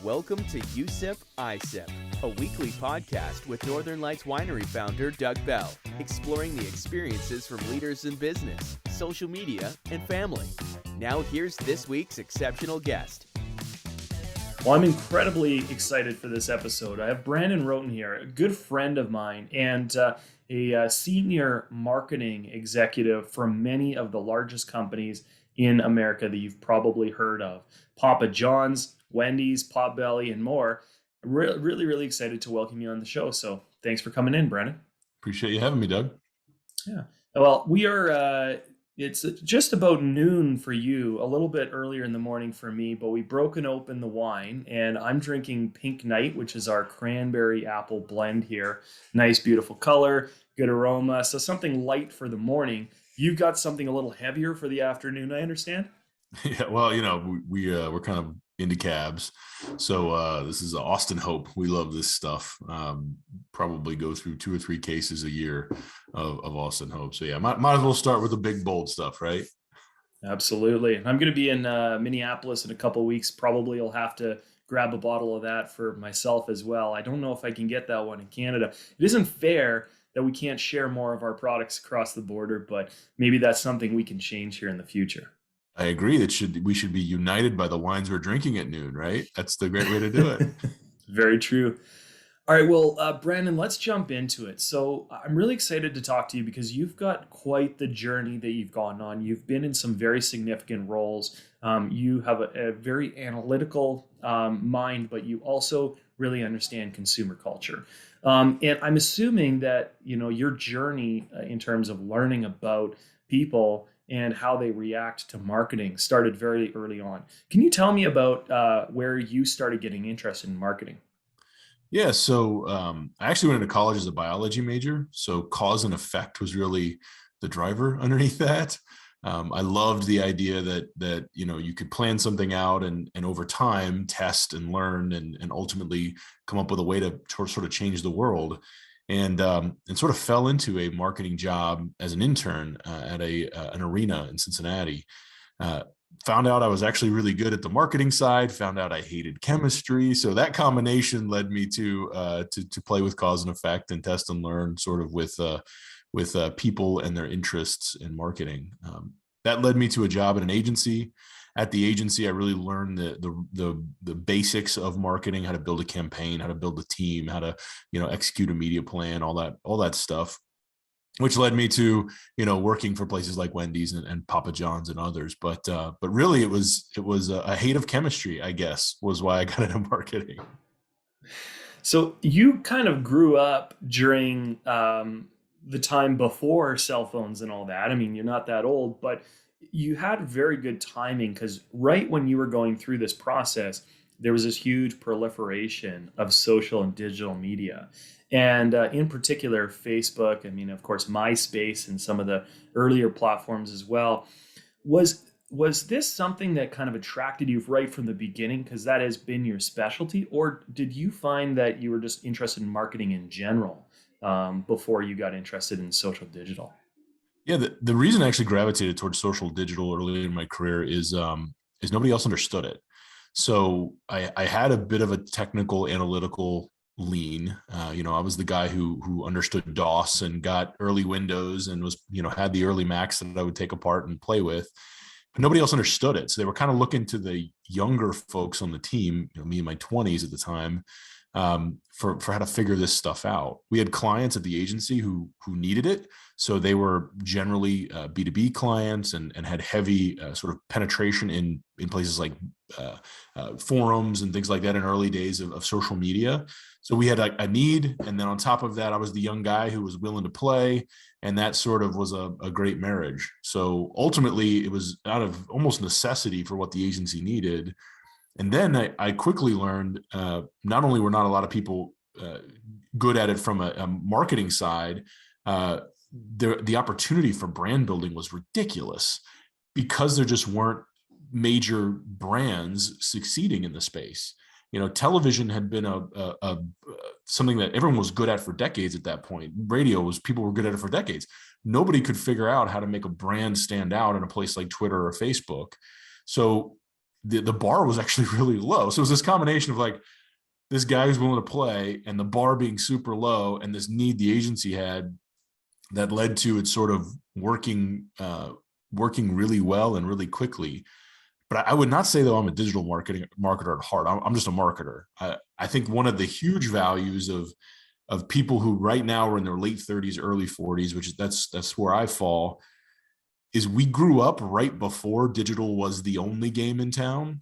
Welcome to You Sip, I Sip, a weekly podcast with Northern Lights Winery founder Doug Bell, exploring the experiences from leaders in business, social media, and family. Now here's this week's exceptional guest. Well, I'm incredibly excited for this episode. I have Brandon Rhoten here, a good friend of mine, and a senior marketing executive for many of the largest companies in America that you've probably heard of. Papa John's, Wendy's, Potbelly, and more. I'm really excited to welcome you on the show. So thanks for coming in, Brandon. Appreciate you having me, Doug. Yeah. Well, we are, it's just about noon for you, a little bit earlier in the morning for me, but we've broken open the wine and I'm drinking Pink Night, which is our cranberry apple blend here. Nice, beautiful color, good aroma. So something light for the morning. You've got something a little heavier for the afternoon, I understand? Yeah, well, we're kind of into cabs. So this is Austin Hope. We love this stuff. Probably go through 2 or 3 cases a year of Austin Hope. So yeah, might as well start with the big, bold stuff, right? Absolutely. I'm going to be in Minneapolis in a couple of weeks. Probably I'll have to grab a bottle of that for myself as well. I don't know if I can get that one in Canada. It isn't fair that we can't share more of our products across the border, but maybe that's something we can change here in the future. I agree that we should be united by the wines we're drinking at noon, right? That's the great way to do it. Very true. All right, well, Brandon, let's jump into it. So I'm really excited to talk to you because you've got quite the journey that you've gone on. You've been in some very significant roles. You have a very analytical mind, but you also really understand consumer culture. And I'm assuming that, your journey in terms of learning about people and how they react to marketing started very early on. Can you tell me about where you started getting interested in marketing? Yeah, so I actually went into college as a biology major. So cause and effect was really the driver underneath that. I loved the idea that you could plan something out and over time test and learn and ultimately come up with a way to sort of change the world. And sort of fell into a marketing job as an intern at an arena in Cincinnati. Found out I was actually really good at the marketing side. Found out I hated chemistry. So that combination led me to play with cause and effect and test and learn, sort of with people and their interests in marketing. That led me to a job at an agency. At the agency, I really learned the basics of marketing, how to build a campaign, how to build a team, how to execute a media plan, all that stuff, which led me to working for places like Wendy's and Papa John's and others. But really, it was a hate of chemistry, I guess, was why I got into marketing. So you kind of grew up during the time before cell phones and all that. I mean, you're not that old, but you had very good timing because right when you were going through this process, there was this huge proliferation of social and digital media. And in particular, Facebook, I mean, of course, MySpace and some of the earlier platforms as well. Was this something that kind of attracted you right from the beginning because that has been your specialty? Or did you find that you were just interested in marketing in general before you got interested in social digital? Yeah, the reason I actually gravitated towards social digital early in my career is nobody else understood it. So I had a bit of a technical, analytical lean. I was the guy who understood DOS and got early Windows and was had the early Macs that I would take apart and play with. But nobody else understood it. So they were kind of looking to the younger folks on the team, me in my 20s at the time, for how to figure this stuff out. We had clients at the agency who needed it. So they were generally B2B clients and had heavy sort of penetration in places like forums and things like that in early days of social media. So we had a need. And then on top of that, I was the young guy who was willing to play. And that sort of was a great marriage. So ultimately, it was out of almost necessity for what the agency needed. And then I quickly learned not only were not a lot of people good at it from a marketing side, the opportunity for brand building was ridiculous because there just weren't major brands succeeding in the space. Television had been something that everyone was good at for decades at that point. People were good at it for decades. Nobody could figure out how to make a brand stand out in a place like Twitter or Facebook. So the bar was actually really low. So it was this combination of like this guy who's willing to play and the bar being super low and this need the agency had that led to it sort of working really well and really quickly. But I would not say though I'm a digital marketer at heart. I'm just a marketer. I think one of the huge values of people who right now are in their late 30s, early 40s, which that's where I fall, is we grew up right before digital was the only game in town.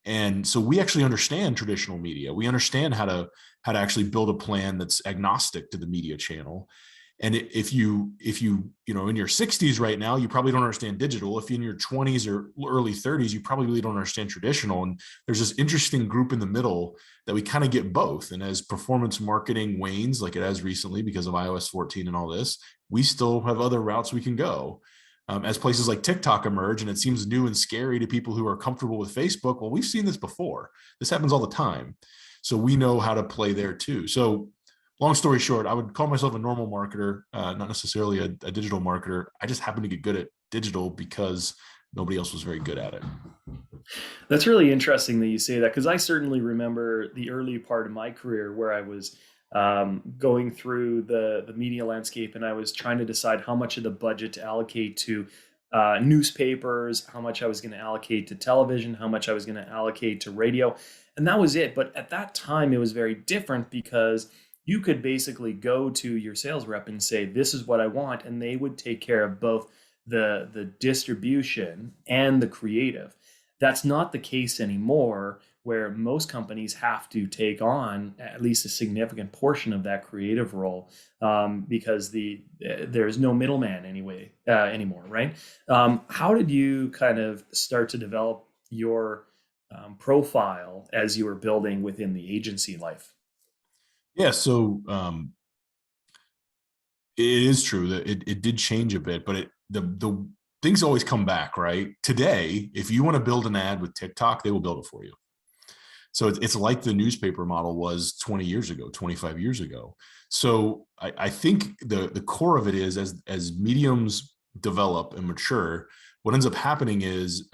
And so we actually understand traditional media. We understand how to actually build a plan that's agnostic to the media channel. And if you in your 60s right now, you probably don't understand digital. If you're in your 20s or early 30s, you probably really don't understand traditional. And there's this interesting group in the middle that we kind of get both. And as performance marketing wanes, like it has recently because of iOS 14 and all this, we still have other routes we can go. As places like TikTok emerge and it seems new and scary to people who are comfortable with Facebook, well, we've seen this before. This happens all the time. So we know how to play there too. So long story short, I would call myself a normal marketer, not necessarily a digital marketer. I just happen to get good at digital because nobody else was very good at it. That's really interesting that you say that, because I certainly remember the early part of my career where I was going through the media landscape, and I was trying to decide how much of the budget to allocate to newspapers, how much I was going to allocate to television, how much I was going to allocate to radio, and that was it. But at that time, it was very different because you could basically go to your sales rep and say, "This is what I want," and they would take care of both the distribution and the creative. That's not the case anymore, where most companies have to take on at least a significant portion of that creative role, because there's no middleman anymore, right? How did you kind of start to develop your profile as you were building within the agency life? Yeah, so it is true that it did change a bit, but the things always come back, right? Today, if you want to build an ad with TikTok, they will build it for you. So it's like the newspaper model was 20 years ago, 25 years ago. So I think the core of it is as mediums develop and mature, what ends up happening is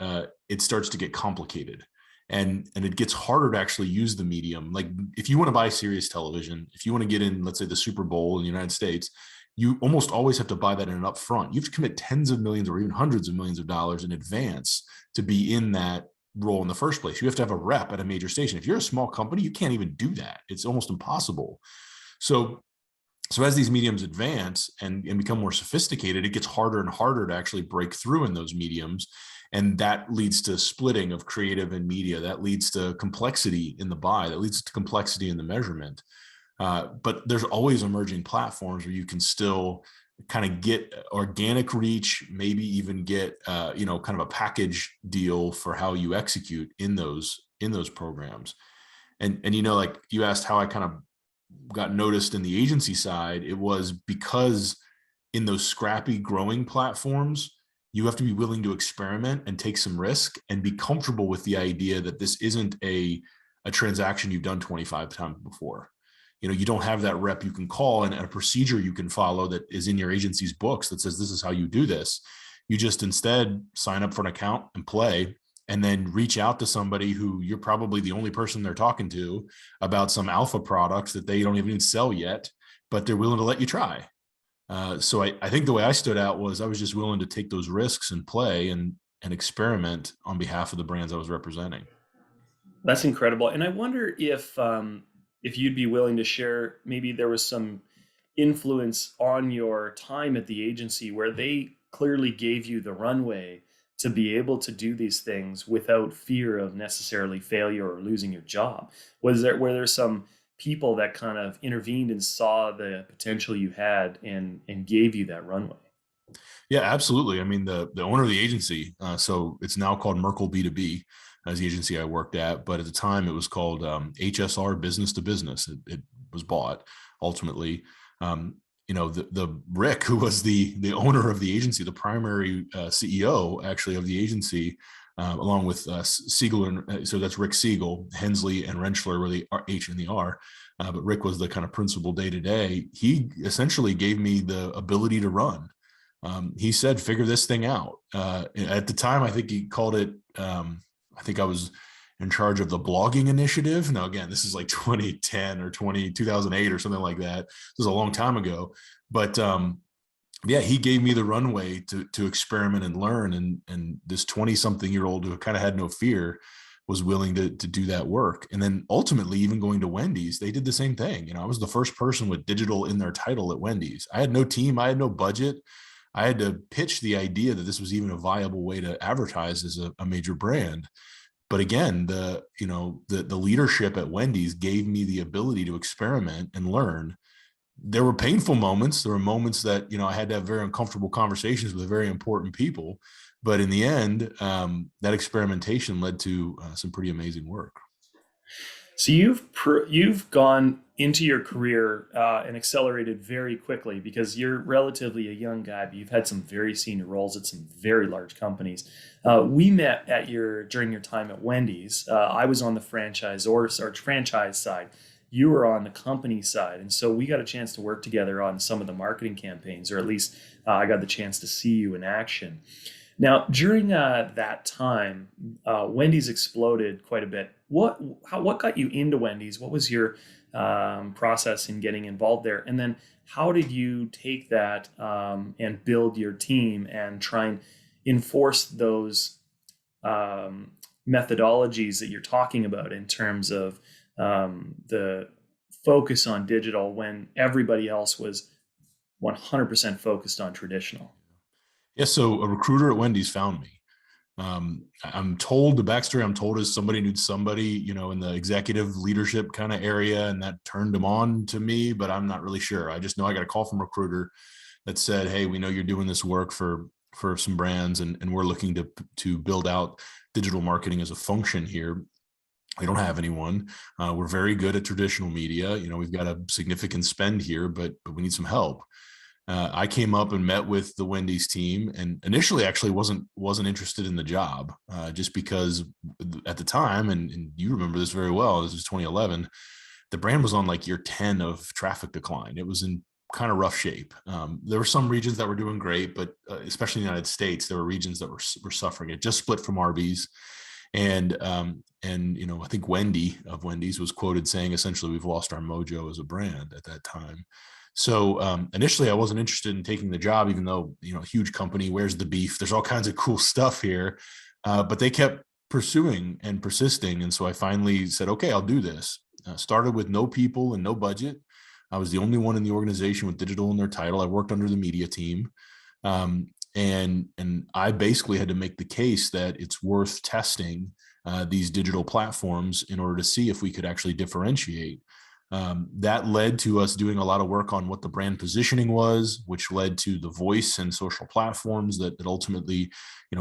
it starts to get complicated. And it gets harder to actually use the medium. Like if you want to buy Sirius television, if you want to get in, let's say the Super Bowl in the United States, you almost always have to buy that in an upfront. You have to commit tens of millions or even hundreds of millions of dollars in advance to be in that role in the first place. You have to have a rep at a major station. If you're a small company, you can't even do that. It's almost impossible. So as these mediums advance and become more sophisticated, it gets harder and harder to actually break through in those mediums. And that leads to splitting of creative and media. That leads to complexity in the buy. That leads to complexity in the measurement. But there's always emerging platforms where you can still kind of get organic reach, maybe even get kind of a package deal for how you execute in those programs. And like you asked how I kind of got noticed in the agency side, it was because in those scrappy growing platforms, you have to be willing to experiment and take some risk and be comfortable with the idea that this isn't a transaction you've done 25 times before. You don't have that rep you can call and a procedure you can follow that is in your agency's books that says this is how you do this. You just instead sign up for an account and play, and then reach out to somebody who you're probably the only person they're talking to about some alpha products that they don't even sell yet, but they're willing to let you try. So I think the way I stood out was I was just willing to take those risks and play and experiment on behalf of the brands I was representing. That's incredible. And I wonder if you'd be willing to share, maybe there was some influence on your time at the agency where they clearly gave you the runway to be able to do these things without fear of necessarily failure or losing your job. Were there some people that kind of intervened and saw the potential you had and gave you that runway? Yeah, absolutely. I mean, the owner of the agency, so it's now called Merkle B2B, as the agency I worked at, but at the time it was called HSR Business to Business. It was bought ultimately. The Rick, who was the owner of the agency, the primary CEO actually of the agency, along with Siegel, and so that's Rick Siegel, Hensley and Rentschler were the H and the R, but Rick was the kind of principal day to day. He essentially gave me the ability to run. He said, "Figure this thing out." At the time, I think he called it. I think I was in charge of the blogging initiative. Now, again, this is like 2010 or 2008 or something like that. This was a long time ago, but yeah, he gave me the runway to experiment and learn. And this 20-something-year-old who kind of had no fear was willing to do that work. And then ultimately, even going to Wendy's, they did the same thing. You know, I was the first person with digital in their title at Wendy's. I had no team, I had no budget. I had to pitch the idea that this was even a viable way to advertise as a major brand. But again, the leadership at Wendy's gave me the ability to experiment and learn. There were painful moments. There were moments that, I had to have very uncomfortable conversations with very important people. But in the end, that experimentation led to some pretty amazing work. So you've gone into your career and accelerated very quickly because you're relatively a young guy, but you've had some very senior roles at some very large companies. We met during your time at Wendy's. I was on the franchisor or franchise side. You were on the company side, and so we got a chance to work together on some of the marketing campaigns, or at least I got the chance to see you in action. Now, during that time, Wendy's exploded quite a bit. What got you into Wendy's? What was your process in getting involved there? And then how did you take that and build your team and try and enforce those methodologies that you're talking about in terms of the focus on digital when everybody else was 100% focused on traditional? Yeah, so a recruiter at Wendy's found me. I'm told the backstory I'm told is somebody knew somebody, in the executive leadership kind of area, and that turned them on to me, but I'm not really sure. I just know I got a call from a recruiter that said, "Hey, we know you're doing this work for some brands, and we're looking to build out digital marketing as a function here. We don't have anyone. We're very good at traditional media. We've got a significant spend here, but we need some help." I came up and met with the Wendy's team, and initially actually wasn't interested in the job, just because at the time, and you remember this very well, this was 2011, the brand was on like year 10 of traffic decline. It was in kind of rough shape. There were some regions that were doing great, but especially in the United States, there were regions that were suffering. It just split from Arby's. And I think Wendy's was quoted saying essentially, "We've lost our mojo as a brand" at that time. So initially I wasn't interested in taking the job, even though, huge company, where's the beef? There's all kinds of cool stuff here. But they kept pursuing and persisting. And so I finally said, okay, I'll do this. Started with no people and no budget. I was the only one in the organization with digital in their title. I worked under the media team. And I basically had to make the case that it's worth testing these digital platforms in order to see if we could actually differentiate. That led to us doing a lot of work on what the brand positioning was, which led to the voice and social platforms that ultimately,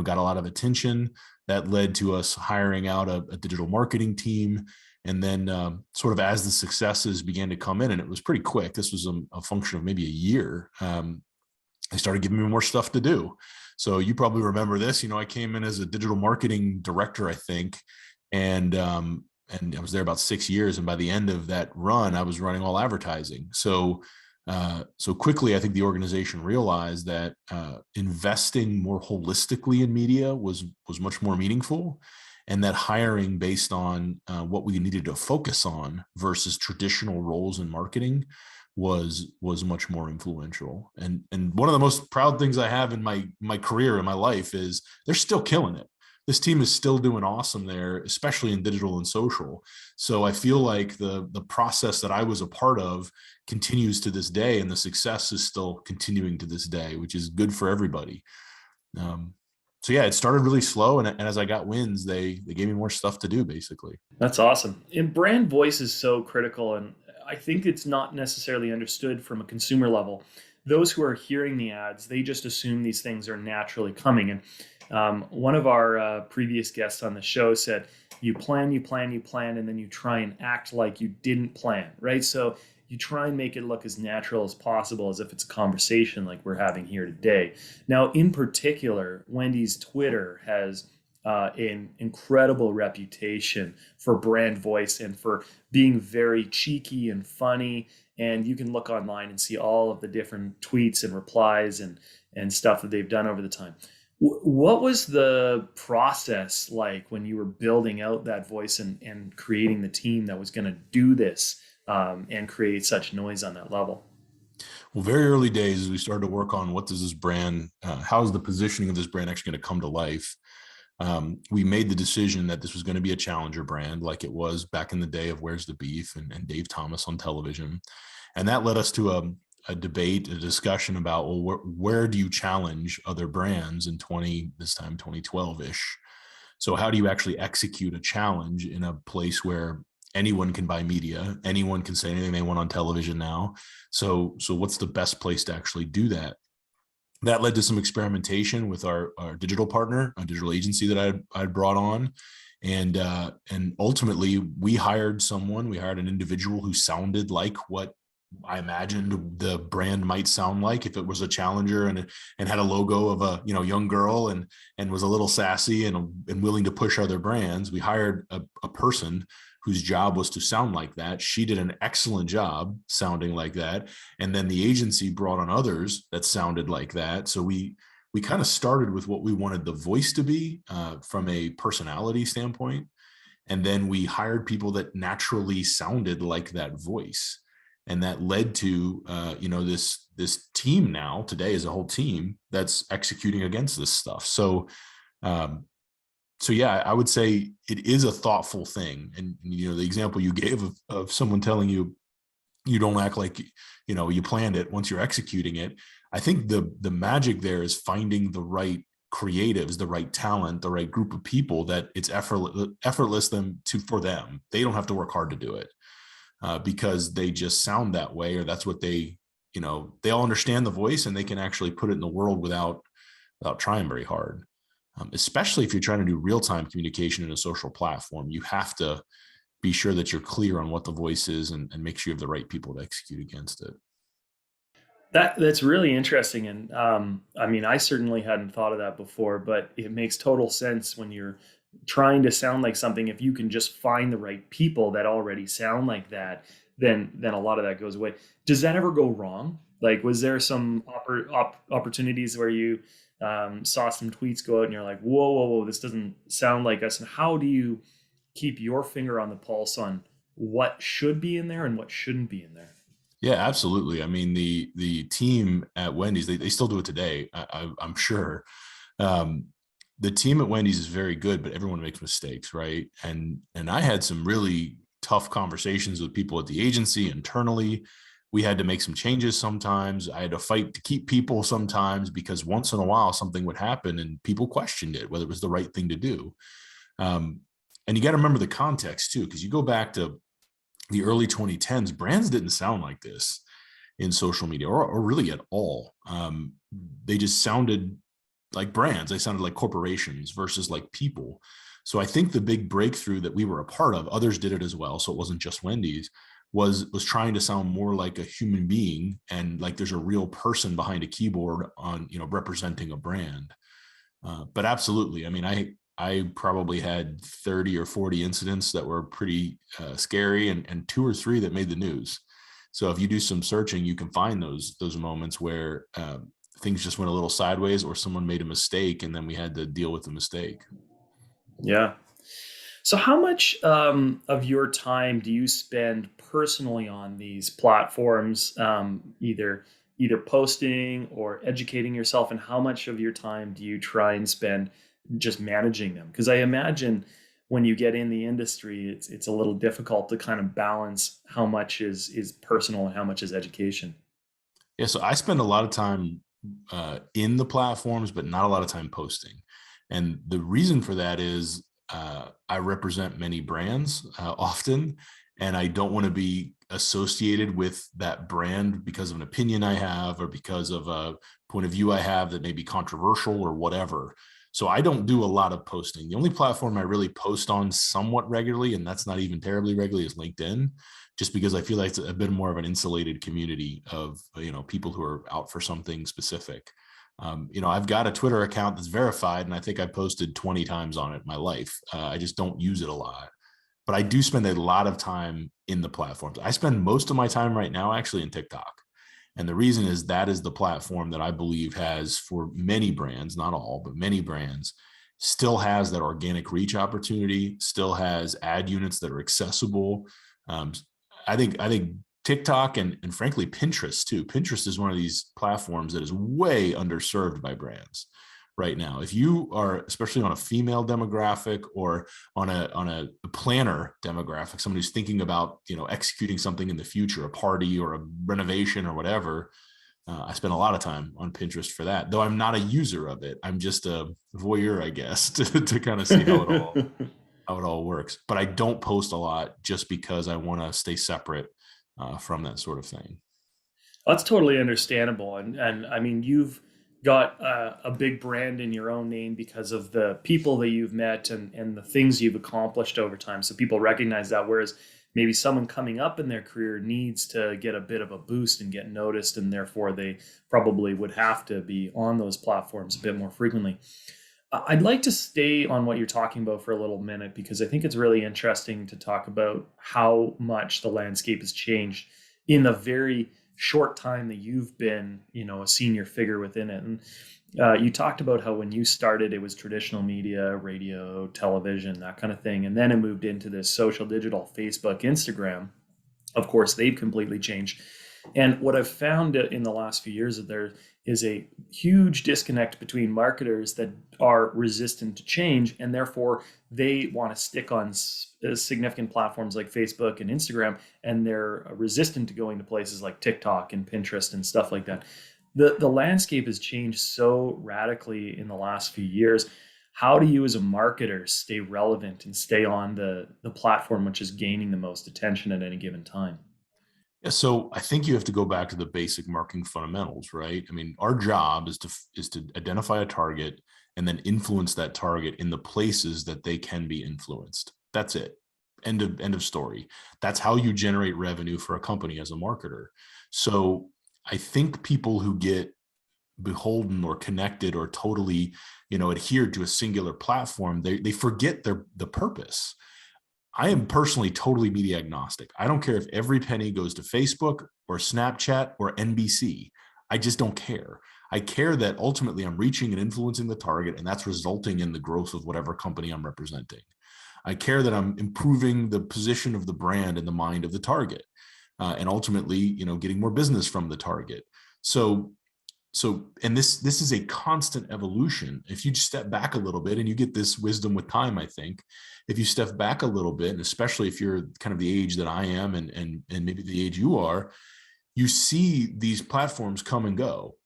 got a lot of attention. That led to us hiring out a digital marketing team. And then sort of as the successes began to come in, and it was pretty quick, this was a function of maybe a year, they started giving me more stuff to do. So you probably remember this, I came in as a digital marketing director, I think, and I was there about 6 years. And by the end of that run, I was running all advertising. So quickly, I think the organization realized that investing more holistically in media was much more meaningful, and that hiring based on what we needed to focus on versus traditional roles in marketing was much more influential. And one of the most proud things I have in my career, in my life, is they're still killing it. This team is still doing awesome there, especially in digital and social. So I feel like the process that I was a part of continues to this day, and the success is still continuing to this day, which is good for everybody. So yeah, it started really slow, and as I got wins, they gave me more stuff to do, basically. That's awesome. And brand voice is so critical, and I think it's not necessarily understood from a consumer level. Those who are hearing the ads, they just assume these things are naturally coming. And one of our previous guests on the show said, you plan, and then you try and act like you didn't plan, right? So you try and make it look as natural as possible, as if it's a conversation like we're having here today. Now, in particular, Wendy's Twitter has an incredible reputation for brand voice and for being very cheeky and funny. And you can look online and see all of the different tweets and replies and stuff that they've done over the time. What was the process like when you were building out that voice and creating the team that was going to do this and create such noise on that level? Well, very early days, we started to work on what does this brand, how is the positioning of this brand actually going to come to life? We made the decision that this was going to be a challenger brand, like it was back in the day of Where's the Beef and Dave Thomas on television. And that led us to a debate, a discussion about, well, where do you challenge other brands in 2012-ish? So how do you actually execute a challenge in a place where anyone can buy media, anyone can say anything they want on television now? So what's the best place to actually do that? That led to some experimentation with our digital partner, a digital agency that I'd brought on. And ultimately we hired an individual who sounded like what I imagined the brand might sound like if it was a challenger and had a logo of a young girl and was a little sassy and willing to push other brands. We hired a person whose job was to sound like that. She did an excellent job sounding like that. And then the agency brought on others that sounded like that. So we kind of started with what we wanted the voice to be from a personality standpoint. And then we hired people that naturally sounded like that voice. And that led to, this team now today is a whole team that's executing against this stuff. So yeah, I would say it is a thoughtful thing. And, the example you gave of someone telling you, you don't act like, you planned it once you're executing it. I think the magic there is finding the right creatives, the right talent, the right group of people that it's effortless for them. They don't have to work hard to do it because they just sound that way, or that's what they all understand the voice and they can actually put it in the world without trying very hard. Especially if you're trying to do real-time communication in a social platform, you have to be sure that you're clear on what the voice is and make sure you have the right people to execute against it. That's really interesting, and I mean, I certainly hadn't thought of that before, but it makes total sense when you're trying to sound like something. If you can just find the right people that already sound like that, then a lot of that goes away. Does that ever go wrong? Like, was there some opportunities where you saw some tweets go out and you're like, whoa, whoa, whoa, this doesn't sound like us? And how do you keep your finger on the pulse on what should be in there and what shouldn't be in there? Yeah, absolutely. I mean, the team at Wendy's, they still do it today, I'm sure. The team at Wendy's is very good, but everyone makes mistakes, right? And I had some really tough conversations with people at the agency internally. We had to make some changes sometimes. I had to fight to keep people sometimes because once in a while something would happen and people questioned it, whether it was the right thing to do. And you got to remember the context too, because you go back to the early 2010s, brands didn't sound like this in social media or really at all. They just sounded like brands. They sounded like corporations versus like people. So I think the big breakthrough that we were a part of, others did it as well, so it wasn't just Wendy's, was trying to sound more like a human being and like there's a real person behind a keyboard on, representing a brand. But absolutely, I mean, I probably had 30 or 40 incidents that were pretty scary and 2 or 3 that made the news. So if you do some searching, you can find those moments where things just went a little sideways or someone made a mistake and then we had to deal with the mistake. Yeah. So, how much of your time do you spend personally on these platforms, either posting or educating yourself, and how much of your time do you try and spend just managing them? Because I imagine when you get in the industry, it's a little difficult to kind of balance how much is personal and how much is education. Yeah, so I spend a lot of time in the platforms, but not a lot of time posting. And the reason for that is I represent many brands often, and I don't want to be associated with that brand because of an opinion I have or because of a point of view I have that may be controversial or whatever. So I don't do a lot of posting. The only platform I really post on somewhat regularly, and that's not even terribly regularly, is LinkedIn, just because I feel like it's a bit more of an insulated community of, people who are out for something specific. I've got a Twitter account that's verified, and I think I posted 20 times on it in my life. I just don't use it a lot, but I do spend a lot of time in the platforms. I spend most of my time right now actually in TikTok. And the reason is that is the platform that I believe has, for many brands, not all, but many brands, still has that organic reach opportunity, still has ad units that are accessible. Um, I think TikTok and frankly Pinterest too. Pinterest is one of these platforms that is way underserved by brands right now. If you are, especially on a female demographic or on a planner demographic, somebody who's thinking about executing something in the future, a party or a renovation or whatever, I spend a lot of time on Pinterest for that. Though I'm not a user of it, I'm just a voyeur, I guess, to kind of see how it all works. But I don't post a lot just because I want to stay separate from that sort of thing. That's totally understandable. And I mean, you've got a big brand in your own name because of the people that you've met and the things you've accomplished over time. So people recognize that. Whereas maybe someone coming up in their career needs to get a bit of a boost and get noticed. And therefore, they probably would have to be on those platforms a bit more frequently. I'd like to stay on what you're talking about for a little minute because I think it's really interesting to talk about how much the landscape has changed in the very short time that you've been, a senior figure within it. And you talked about how when you started, it was traditional media, radio, television, that kind of thing. And then it moved into this social, digital, Facebook, Instagram. Of course, they've completely changed. And what I've found in the last few years is there is a huge disconnect between marketers that are resistant to change, and therefore they want to stick on significant platforms like Facebook and Instagram, and they're resistant to going to places like TikTok and Pinterest and stuff like that. The landscape has changed so radically in the last few years. How do you as a marketer stay relevant and stay on the platform which is gaining the most attention at any given time? Yeah, so I think you have to go back to the basic marketing fundamentals, right? I mean, our job is to identify a target and then influence that target in the places that they can be influenced. That's it. End of story. That's how you generate revenue for a company as a marketer. So I think people who get beholden or connected or totally, adhered to a singular platform, they forget the purpose. I am personally totally media agnostic. I don't care if every penny goes to Facebook or Snapchat or NBC. I just don't care. I care that ultimately I'm reaching and influencing the target, and that's resulting in the growth of whatever company I'm representing. I care that I'm improving the position of the brand in the mind of the target, and ultimately, getting more business from the target. And this is a constant evolution. If you step back a little bit, and you get this wisdom with time, I think, if you step back a little bit, and especially if you're kind of the age that I am, and maybe the age you are, you see these platforms come and go,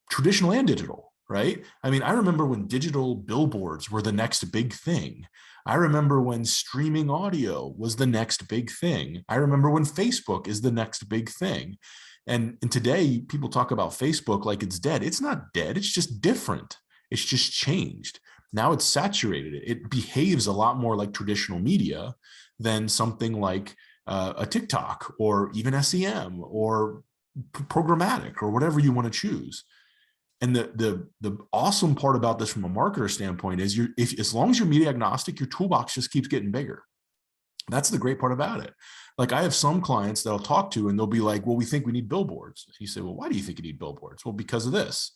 traditional and digital, right? I mean, I remember when digital billboards were the next big thing. I remember when streaming audio was the next big thing. I remember when Facebook is the next big thing. And today, people talk about Facebook like it's dead. It's not dead. It's just different. It's just changed. Now it's saturated. It behaves a lot more like traditional media than something like a TikTok or even SEM or programmatic or whatever you want to choose. And the awesome part about this from a marketer standpoint is as long as you're media agnostic, your toolbox just keeps getting bigger. That's the great part about it. Like, I have some clients that I'll talk to and they'll be like, well, we think we need billboards. And you say, well, why do you think you need billboards? Well, because of this.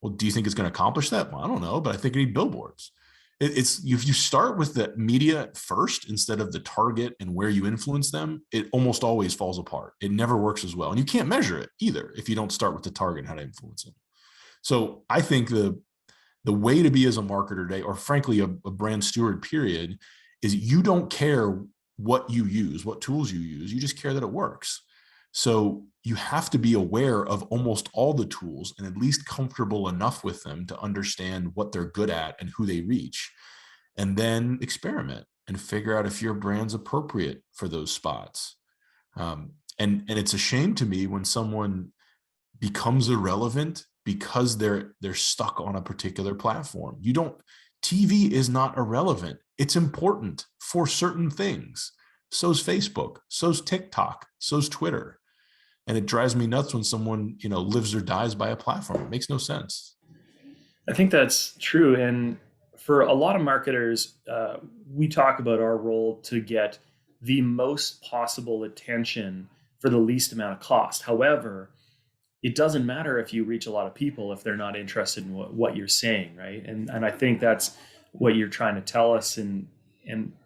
Well, do you think it's going to accomplish that? Well, I don't know, but I think you need billboards. It's if you start with the media first instead of the target and where you influence them, it almost always falls apart. It never works as well. And you can't measure it either if you don't start with the target and how to influence them. So I think the way to be as a marketer today, or frankly, a brand steward period, is you don't care what you use, what tools you use. You just care that it works. So you have to be aware of almost all the tools and at least comfortable enough with them to understand what they're good at and who they reach, and then experiment and figure out if your brand's appropriate for those spots. And it's a shame to me when someone becomes irrelevant because they're stuck on a particular platform. TV is not irrelevant. It's important for certain things. So's Facebook, so's TikTok, so's Twitter. And it drives me nuts when someone, lives or dies by a platform. It makes no sense. I think that's true. And for a lot of marketers, we talk about our role to get the most possible attention for the least amount of cost. However, it doesn't matter if you reach a lot of people if they're not interested in what you're saying, right? And I think that's what you're trying to tell us. And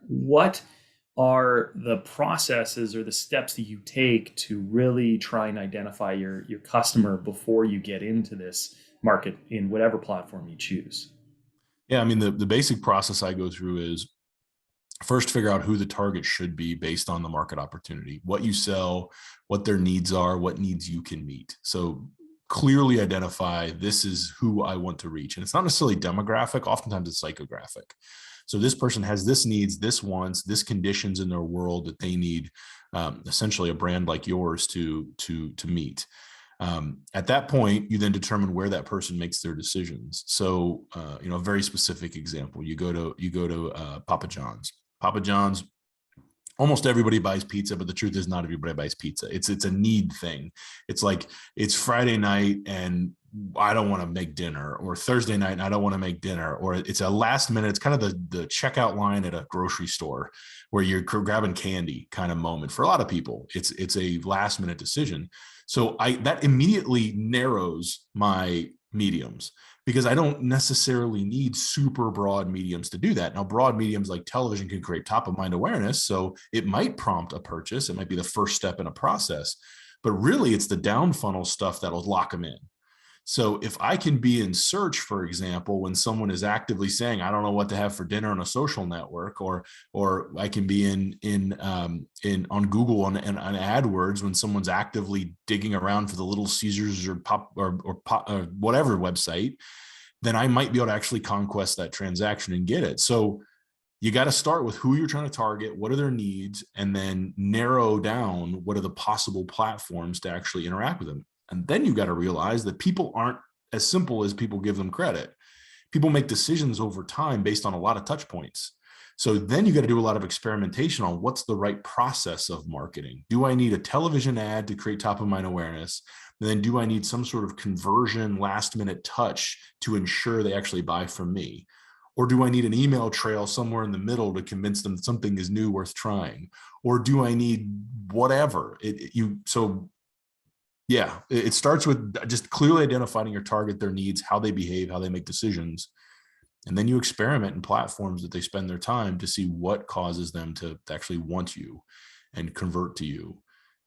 what are the processes or the steps that you take to really try and identify your customer before you get into this market in whatever platform you choose? Yeah, I mean, the basic process I go through is first figure out who the target should be based on the market opportunity, what you sell, what their needs are, what needs you can meet. So clearly identify this is who I want to reach. And it's not necessarily demographic, oftentimes it's psychographic. So this person has this needs, this wants, this conditions in their world that they need essentially a brand like yours to meet. At that point, you then determine where that person makes their decisions. So, a very specific example: you go to Papa John's. Papa John's, almost everybody buys pizza, but the truth is not everybody buys pizza. It's a need thing. It's like it's Friday night and I don't want to make dinner, or Thursday night and I don't want to make dinner, or it's a last minute. It's kind of the checkout line at a grocery store where you're grabbing candy kind of moment. For a lot of people, it's a last minute decision. So that immediately narrows my mediums, because I don't necessarily need super broad mediums to do that. Now, broad mediums like television can create top of mind awareness. So it might prompt a purchase. It might be the first step in a process, but really it's the down funnel stuff that'll lock them in. So if I can be in search, for example, when someone is actively saying, I don't know what to have for dinner on a social network, or I can be on Google and on AdWords when someone's actively digging around for the Little Caesars or whatever website, then I might be able to actually conquest that transaction and get it. So you got to start with who you're trying to target, what are their needs, and then narrow down what are the possible platforms to actually interact with them. And then you got to realize that people aren't as simple as people give them credit. People make decisions over time based on a lot of touch points. So then you got to do a lot of experimentation on what's the right process of marketing. Do I need a television ad to create top of mind awareness? And then do I need some sort of conversion last minute touch to ensure they actually buy from me? Or do I need an email trail somewhere in the middle to convince them that something is new, worth trying? Or do I need whatever? Yeah, it starts with just clearly identifying your target, their needs, how they behave, how they make decisions. And then you experiment in platforms that they spend their time to see what causes them to actually want you and convert to you.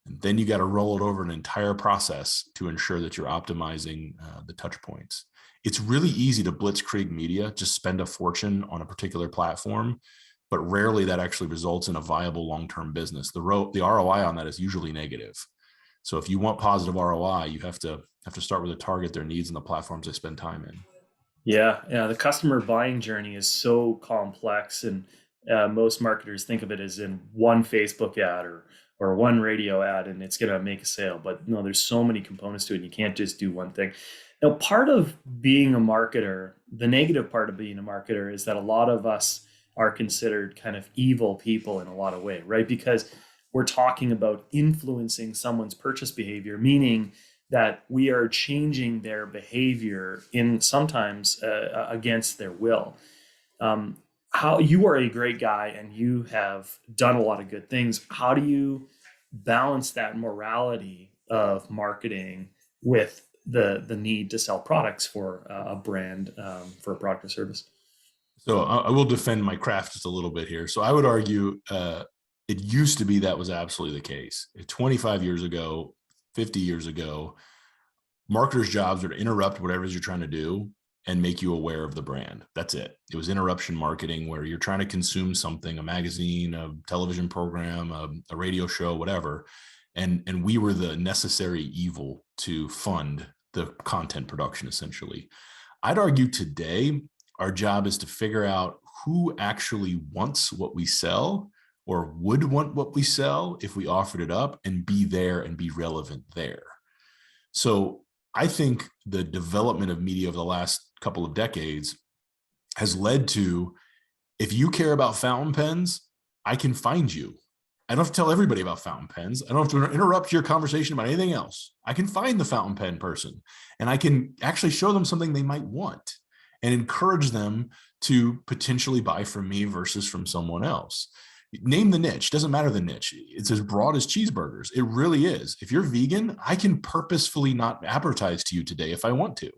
And then you got to roll it over an entire process to ensure that you're optimizing the touch points. It's really easy to blitzkrieg media, just spend a fortune on a particular platform, but rarely that actually results in a viable long-term business. The ROI on that is usually negative. So if you want positive ROI, you have to start with a target, their needs, and the platforms they spend time in. Yeah. The customer buying journey is so complex, and most marketers think of it as in one Facebook ad or one radio ad, and it's going to make a sale. But no, there's so many components to it, and you can't just do one thing. Now, part of being a marketer, the negative part of being a marketer, is that a lot of us are considered kind of evil people in a lot of ways, right? Because we're talking about influencing someone's purchase behavior, meaning that we are changing their behavior in sometimes against their will. How you are a great guy and you have done a lot of good things. How do you balance that morality of marketing with the need to sell products for a brand, for a product or service? So I will defend my craft just a little bit here. So I would argue it used to be that was absolutely the case. 25 years ago, 50 years ago, marketers' jobs are to interrupt whatever it is you're trying to do and make you aware of the brand. That's it. It was interruption marketing, where you're trying to consume something, a magazine, a television program, a radio show, whatever. And we were the necessary evil to fund the content production, essentially. I'd argue today, our job is to figure out who actually wants what we sell, or would want what we sell if we offered it up, and be there and be relevant there. So I think the development of media over the last couple of decades has led to, if you care about fountain pens, I can find you. I don't have to tell everybody about fountain pens. I don't have to interrupt your conversation about anything else. I can find the fountain pen person, and I can actually show them something they might want and encourage them to potentially buy from me versus from someone else. Name the niche. Doesn't matter the niche. It's as broad as cheeseburgers. It really is. If you're vegan, I can purposefully not advertise to you today if I want to.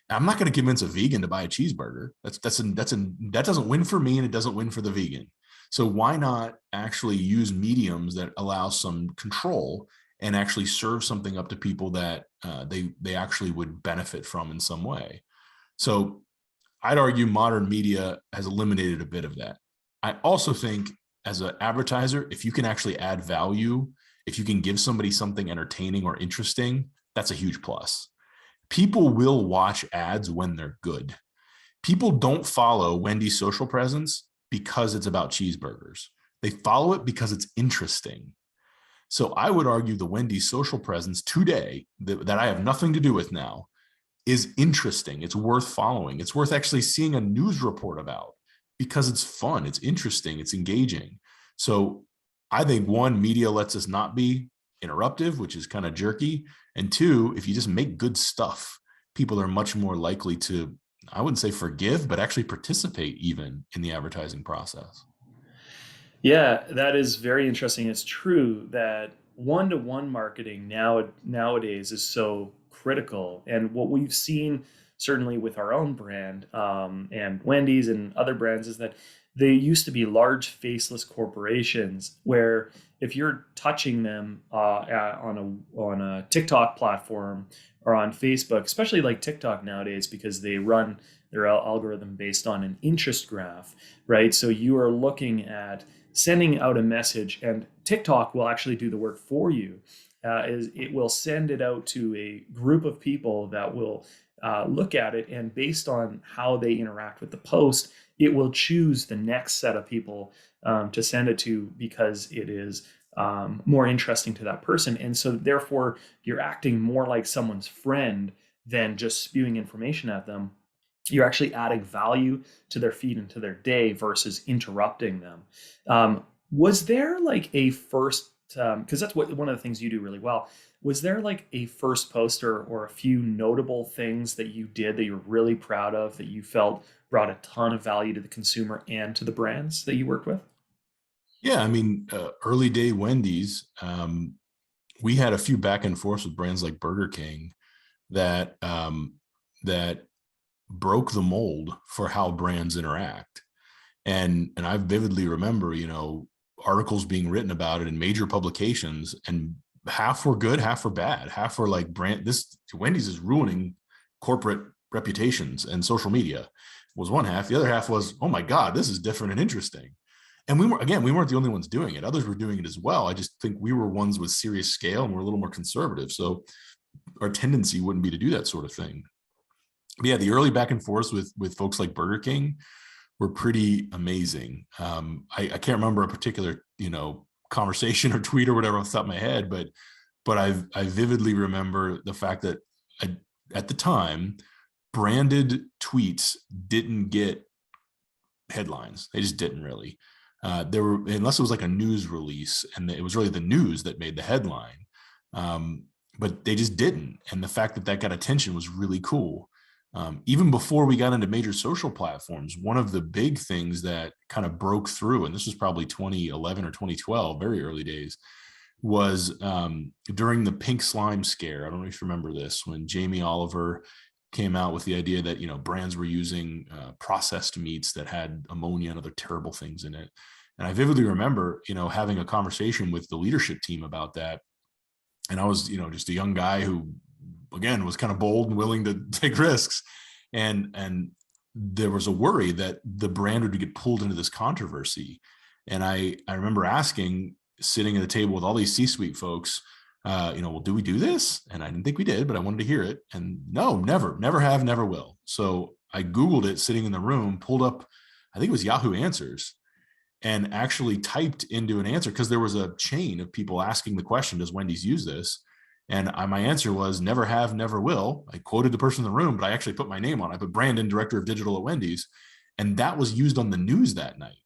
I'm not going to convince a vegan to buy a cheeseburger. That doesn't win for me, and it doesn't win for the vegan. So why not actually use mediums that allow some control and actually serve something up to people that they actually would benefit from in some way? So I'd argue modern media has eliminated a bit of that. I also think as an advertiser, if you can actually add value, if you can give somebody something entertaining or interesting, that's a huge plus. People will watch ads when they're good. People don't follow Wendy's social presence because it's about cheeseburgers. They follow it because it's interesting. So I would argue the Wendy's social presence today that I have nothing to do with now is interesting. It's worth following. It's worth actually seeing a news report about because it's fun. It's interesting. It's engaging. So I think one, media lets us not be interruptive, which is kind of jerky. And two, if you just make good stuff, people are much more likely to, I wouldn't say forgive, but actually participate even in the advertising process. Yeah, that is very interesting. It's true that one-to-one marketing nowadays is so critical, and what we've seen certainly with our own brand and Wendy's and other brands is that they used to be large faceless corporations where if you're touching them on a TikTok platform or on Facebook, especially like TikTok nowadays, because they run their algorithm based on an interest graph, right? So you are looking at sending out a message, and TikTok will actually do the work for you. Is it will send it out to a group of people that will look at it, and based on how they interact with the post, it will choose the next set of people to send it to because it is more interesting to that person. And so therefore, you're acting more like someone's friend than just spewing information at them. You're actually adding value to their feed and to their day versus interrupting them. Was there like a first, because that's one of the things you do really well. Was there like a first poster or a few notable things that you did that you're really proud of that you felt brought a ton of value to the consumer and to the brands that you worked with? Yeah, I mean, early day Wendy's, we had a few back and forths with brands like Burger King that that broke the mold for how brands interact. And I vividly remember, articles being written about it in major publications, and half were good, half were bad, half were like Wendy's is ruining corporate reputations, and social media was one half. The other half was, oh my God, this is different and interesting. And we weren't the only ones doing it. Others were doing it as well. I just think we were ones with serious scale and we're a little more conservative. So our tendency wouldn't be to do that sort of thing. But yeah, the early back and forth with folks like Burger King were pretty amazing. I can't remember a particular, conversation or tweet or whatever off the top of my head, but I vividly remember the fact that at the time, branded tweets didn't get headlines. They just didn't really. Unless it was like a news release, and it was really the news that made the headline. But they just didn't. And the fact that got attention was really cool. Even before we got into major social platforms, one of the big things that kind of broke through, and this was probably 2011 or 2012, very early days, was during the pink slime scare. I don't know if you remember this, when Jamie Oliver came out with the idea that, brands were using processed meats that had ammonia and other terrible things in it. And I vividly remember, having a conversation with the leadership team about that. And I was, just a young guy who, again, was kind of bold and willing to take risks. And there was a worry that the brand would get pulled into this controversy. And I remember asking, sitting at a table with all these C-suite folks, well, do we do this? And I didn't think we did, but I wanted to hear it. And no, never have, never will. So I Googled it sitting in the room, pulled up, I think it was Yahoo Answers, and actually typed into an answer, because there was a chain of people asking the question, does Wendy's use this? And my answer was never have, never will. I quoted the person in the room, but I actually put my name on it. I put Brandon, director of digital at Wendy's. And that was used on the news that night.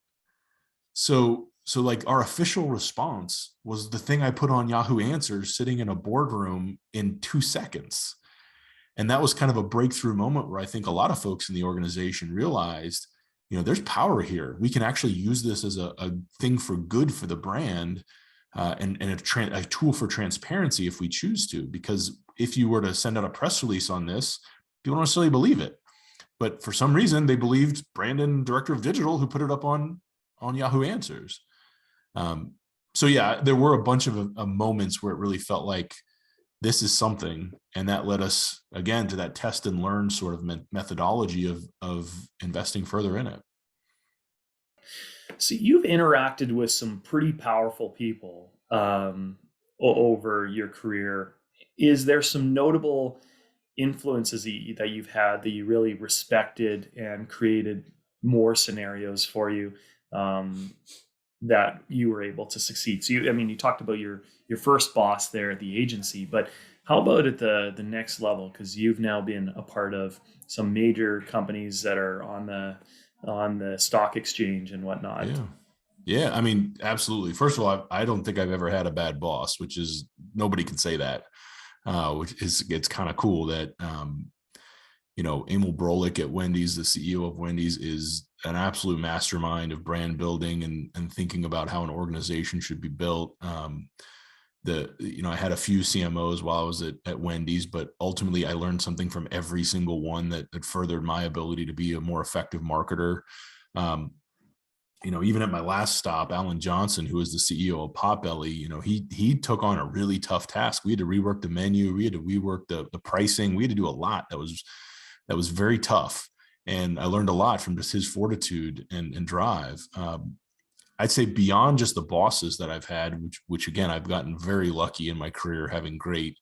So like our official response was the thing I put on Yahoo Answers sitting in a boardroom in 2 seconds. And that was kind of a breakthrough moment where I think a lot of folks in the organization realized there's power here. We can actually use this as a thing for good for the brand, and a tool for transparency if we choose to. Because if you were to send out a press release on this, people don't necessarily believe it. But for some reason, they believed Brandon, director of digital, who put it up on Yahoo Answers. So yeah, there were a bunch of moments where it really felt like this is something, and that led us again to that test and learn sort of methodology of investing further in it. So you've interacted with some pretty powerful people over your career. Is there some notable influences that you've had that you really respected and created more scenarios for you that you were able to succeed? So you talked about your first boss there at the agency, but how about at the next level? Because you've now been a part of some major companies that are on the stock exchange and whatnot. Yeah. I mean, absolutely. First of all, I don't think I've ever had a bad boss, which is, nobody can say that. Which is, it's kind of cool that, Emil Brolick at Wendy's, the CEO of Wendy's, is an absolute mastermind of brand building and thinking about how an organization should be built. I had a few CMOs while I was at Wendy's, but ultimately I learned something from every single one that furthered my ability to be a more effective marketer. Even at my last stop, Alan Johnson, who was the CEO of Potbelly, he took on a really tough task. We had to rework the menu. We had to rework the pricing. We had to do a lot that was very tough. And I learned a lot from just his fortitude and drive. I'd say beyond just the bosses that I've had, which again, I've gotten very lucky in my career having great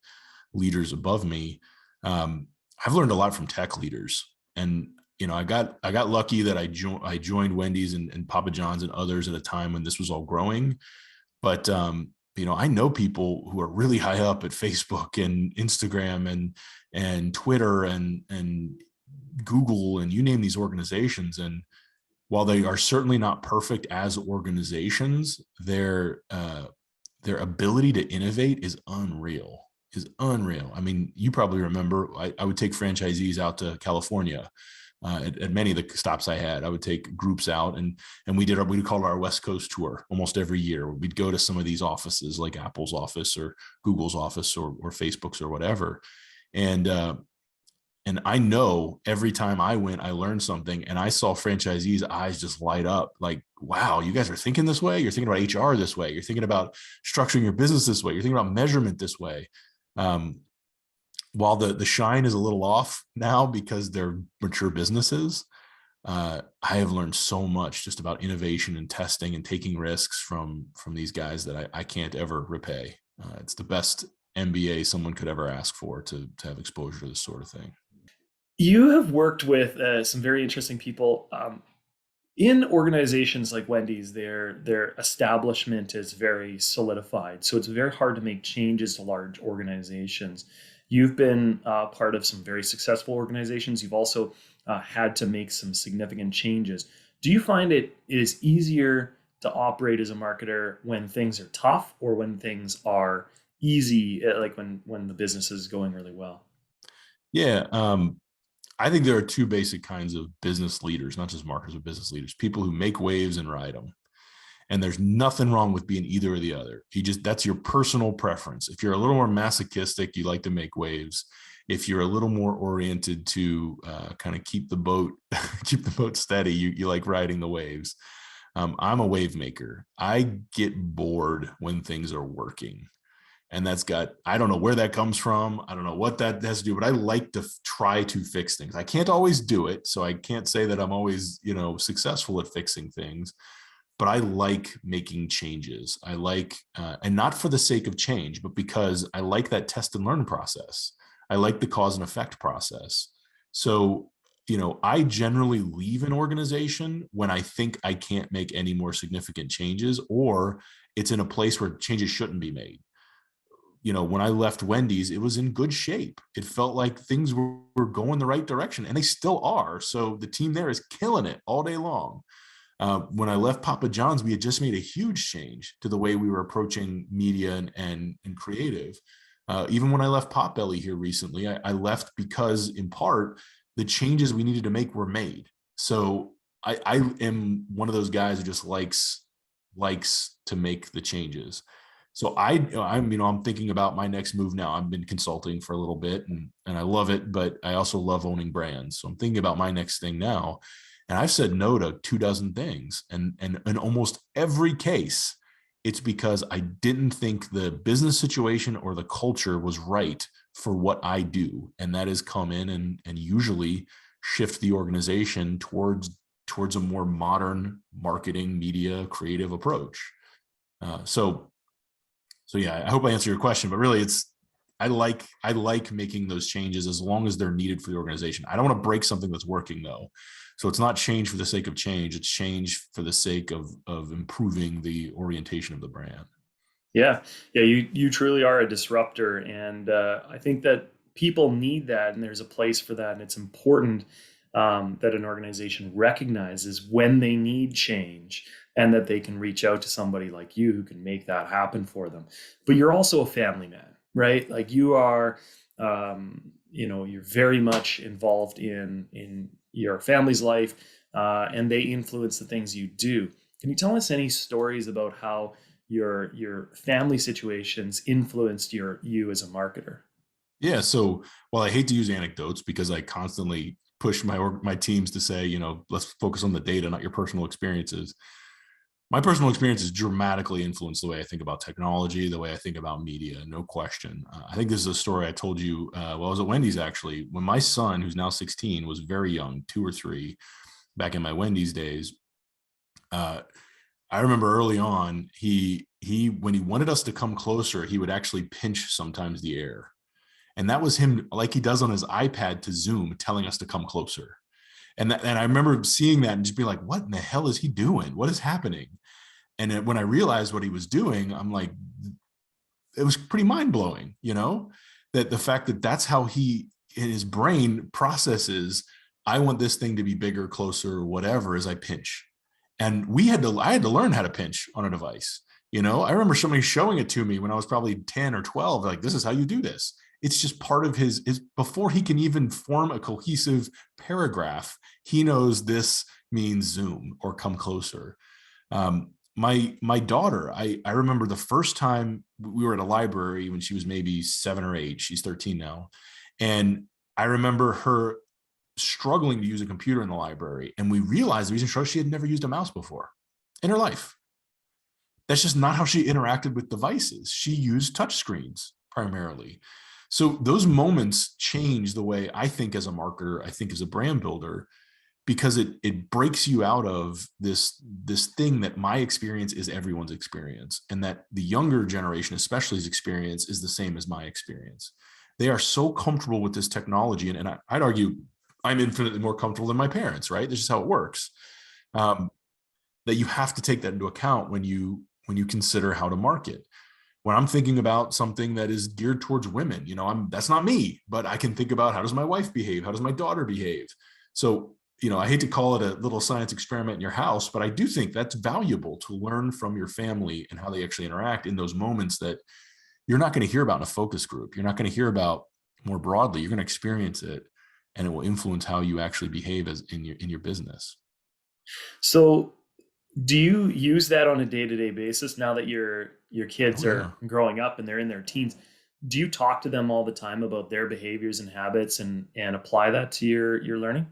leaders above me. I've learned a lot from tech leaders. And I got lucky that I joined Wendy's and Papa John's and others at a time when this was all growing. But I know people who are really high up at Facebook and Instagram and Twitter and Google, and you name these organizations. And while they are certainly not perfect as organizations, their ability to innovate is unreal. I mean, you probably remember I would take franchisees out to California. At many of the stops I had, I would take groups out and we call it our West Coast tour almost every year. We'd go to some of these offices like Apple's office or Google's office or Facebook's or whatever. And I know every time I went, I learned something, and I saw franchisees' eyes just light up like, wow, you guys are thinking this way. You're thinking about HR this way. You're thinking about structuring your business this way. You're thinking about measurement this way. While the shine is a little off now because they're mature businesses, I have learned so much just about innovation and testing and taking risks from these guys that I can't ever repay. It's the best MBA someone could ever ask for to have exposure to this sort of thing. You have worked with some very interesting people in organizations like Wendy's. Their establishment is very solidified, so it's very hard to make changes to large organizations. You've been part of some very successful organizations. You've also had to make some significant changes. Do you find it is easier to operate as a marketer when things are tough, or when things are easy, like when the business is going really well? Yeah. I think there are two basic kinds of business leaders, not just marketers, but business leaders, people who make waves and ride them. And there's nothing wrong with being either or the other. That's your personal preference. If you're a little more masochistic, you like to make waves. If you're a little more oriented to kind of keep the boat steady, you like riding the waves. I'm a wave maker. I get bored when things are working. And I don't know where that comes from. I don't know what that has to do, but I like to try to fix things. I can't always do it. So I can't say that I'm always, successful at fixing things, but I like making changes. I like, and not for the sake of change, but because I like that test and learn process. I like the cause and effect process. So, I generally leave an organization when I think I can't make any more significant changes, or it's in a place where changes shouldn't be made. When I left Wendy's, it was in good shape. It felt like things were going the right direction, and they still are. So the team there is killing it all day long. When I left Papa John's, we had just made a huge change to the way we were approaching media and creative. Even when I left Potbelly here recently, I left because, in part, the changes we needed to make were made. So I am one of those guys who just likes to make the changes. So I'm thinking about my next move now. I've been consulting for a little bit and I love it, but I also love owning brands. So I'm thinking about my next thing now. And I've said no to 24 things. And in almost every case, it's because I didn't think the business situation or the culture was right for what I do. And that is come in and usually shift the organization towards a more modern marketing, media, creative approach. So yeah, I hope I answered your question, but really I like making those changes as long as they're needed for the organization. I don't want to break something that's working though. So it's not change for the sake of change. It's change for the sake of improving the orientation of the brand. Yeah. Yeah. You truly are a disruptor. And I think that people need that, and there's a place for that. And it's important that an organization recognizes when they need change and that they can reach out to somebody like you who can make that happen for them. But you're also a family man, right? Like you are, you're very much involved in your family's life, and they influence the things you do. Can you tell us any stories about how your family situations influenced you as a marketer? Yeah. So while I hate to use anecdotes because I constantly push my teams to say, let's focus on the data, not your personal experiences. My personal experiences dramatically influence the way I think about technology, the way I think about media, no question. I think this is a story I told you while I was at Wendy's, actually. When my son, who's now 16, was very young, 2 or 3, back in my Wendy's days, I remember early on, he when he wanted us to come closer, he would actually pinch sometimes the air. And that was him, like he does on his iPad to Zoom, telling us to come closer. And I remember seeing that and just being like, what in the hell is he doing? What is happening? And when I realized what he was doing, I'm like, it was pretty mind blowing, that the fact that that's how he, in his brain, processes, I want this thing to be bigger, closer, or whatever, as I pinch. And I had to learn how to pinch on a device. I remember somebody showing it to me when I was probably 10 or 12, like, this is how you do this. It's just part of his before he can even form a cohesive paragraph, he knows this means zoom or come closer. My daughter, I remember the first time we were at a library when she was maybe 7 or 8, she's 13 now. And I remember her struggling to use a computer in the library. And we realized the reason she had never used a mouse before in her life. That's just not how she interacted with devices. She used touchscreens primarily. So those moments change the way I think as a marketer, I think as a brand builder, because it breaks you out of this thing that my experience is everyone's experience, and that the younger generation, esspecially's experience, is the same as my experience. They are so comfortable with this technology, and I'd argue I'm infinitely more comfortable than my parents, right? This is how it works. That you have to take that into account when you consider how to market. When I'm thinking about something that is geared towards women, that's not me, but I can think about, how does my wife behave? How does my daughter behave? So, I hate to call it a little science experiment in your house, but I do think that's valuable to learn from your family and how they actually interact in those moments that you're not going to hear about in a focus group. You're not going to hear about more broadly. You're going to experience it, and it will influence how you actually behave as in your business. So do you use that on a day-to-day basis now that your kids are growing up and they're in their teens? Do you talk to them all the time about their behaviors and habits and apply that to your learning?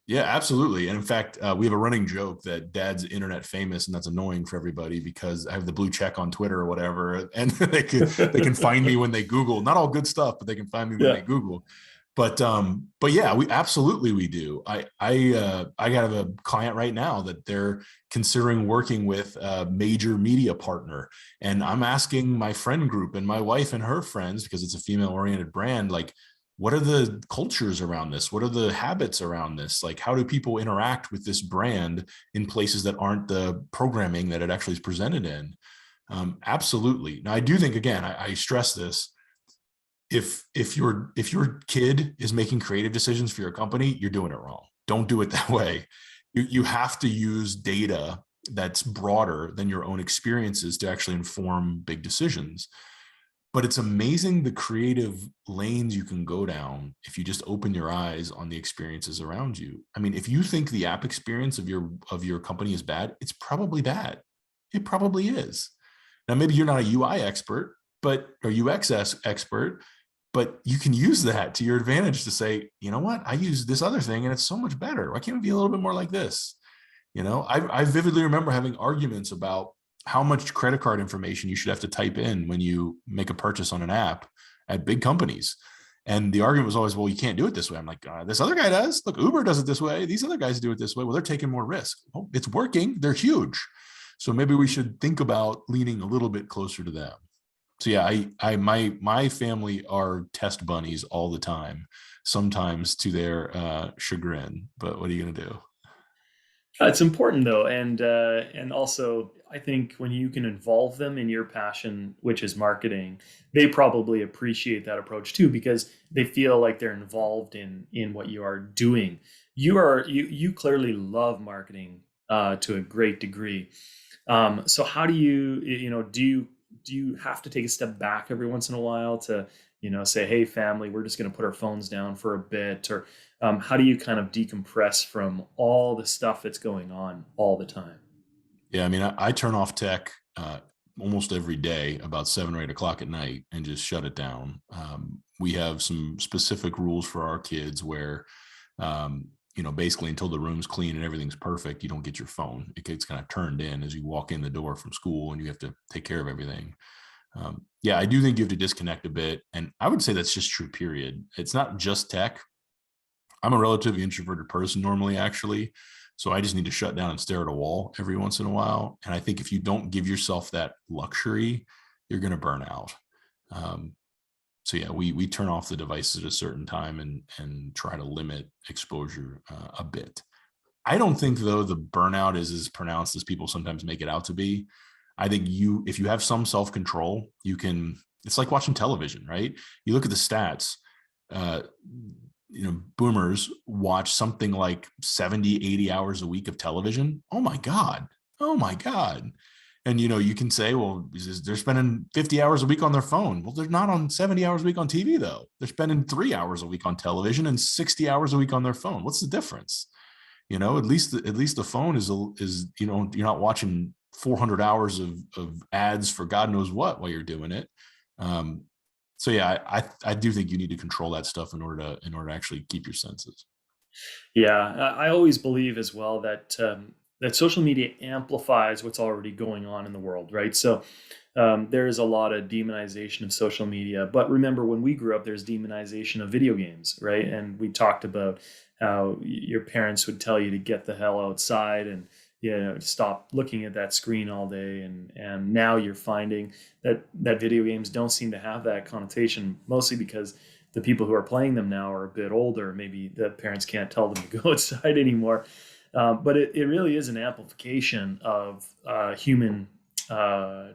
Yeah, absolutely. And in fact, we have a running joke that Dad's internet famous, and that's annoying for everybody because I have the blue check on Twitter or whatever, and they can find me when they Google. Not all good stuff, but they can find me when they Google. But yeah, we do. I got a client right now that they're considering working with a major media partner, and I'm asking my friend group and my wife and her friends, because it's a female oriented brand, like, what are the cultures around this? What are the habits around this? Like, how do people interact with this brand in places that aren't the programming that it actually is presented in? Absolutely. Now, I do think, again, I stress this. If your kid is making creative decisions for your company, you're doing it wrong. Don't do it that way. You have to use data that's broader than your own experiences to actually inform big decisions. But it's amazing the creative lanes you can go down if you just open your eyes on the experiences around you. I mean, if you think the app experience of your company is bad, it's probably bad. It probably is. Now, maybe you're not a UI expert, or UX expert, but you can use that to your advantage to say, you know what, I use this other thing and it's so much better. Why can't we be a little bit more like this? I vividly remember having arguments about how much credit card information you should have to type in when you make a purchase on an app at big companies. And the argument was always, well, you can't do it this way. I'm like, this other guy does. Look, Uber does it this way. These other guys do it this way. Well, they're taking more risk. Well, it's working. They're huge. So maybe we should think about leaning a little bit closer to them. So yeah, my family are test bunnies all the time, sometimes to their chagrin. But what are you going to do? It's important though, and also I think when you can involve them in your passion, which is marketing, they probably appreciate that approach too because they feel like they're involved in what you are doing. You clearly love marketing to a great degree. So how do you have to take a step back every once in a while to say, hey family, we're just going to put our phones down for a bit, or how do you kind of decompress from all the stuff that's going on all the time? Yeah, I mean, I turn off tech almost every day about 7 or 8 o'clock at night and just shut it down. We have some specific rules for our kids where, basically until the room's clean and everything's perfect, you don't get your phone. It gets kind of turned in as you walk in the door from school and you have to take care of everything. Yeah, I do think you have to disconnect a bit. And I would say that's just true, period. It's not just tech. I'm a relatively introverted person normally, actually. So I just need to shut down and stare at a wall every once in a while. And I think if you don't give yourself that luxury, you're going to burn out. So yeah, we turn off the devices at a certain time and try to limit exposure a bit. I don't think though the burnout is as pronounced as people sometimes make it out to be. I think if you have some self-control, it's like watching television, right? You look at the stats, boomers watch something like 70, 80 hours a week of television. Oh my God. Oh my God. And, you can say, well, they're spending 50 hours a week on their phone. Well, they're not on 70 hours a week on TV though. They're spending 3 hours a week on television and 60 hours a week on their phone. What's the difference? At least the phone is you're not watching 400 hours of ads for God knows what while you're doing it. So yeah, I do think you need to control that stuff in order to actually keep your senses. Yeah, I always believe as well that that social media amplifies what's already going on in the world, right? So there is a lot of demonization of social media, but remember when we grew up, there's demonization of video games, right? And we talked about how your parents would tell you to get the hell outside and stop looking at that screen all day, and now you're finding that video games don't seem to have that connotation, mostly because the people who are playing them now are a bit older. Maybe the parents can't tell them to go outside anymore. But it really is an amplification of human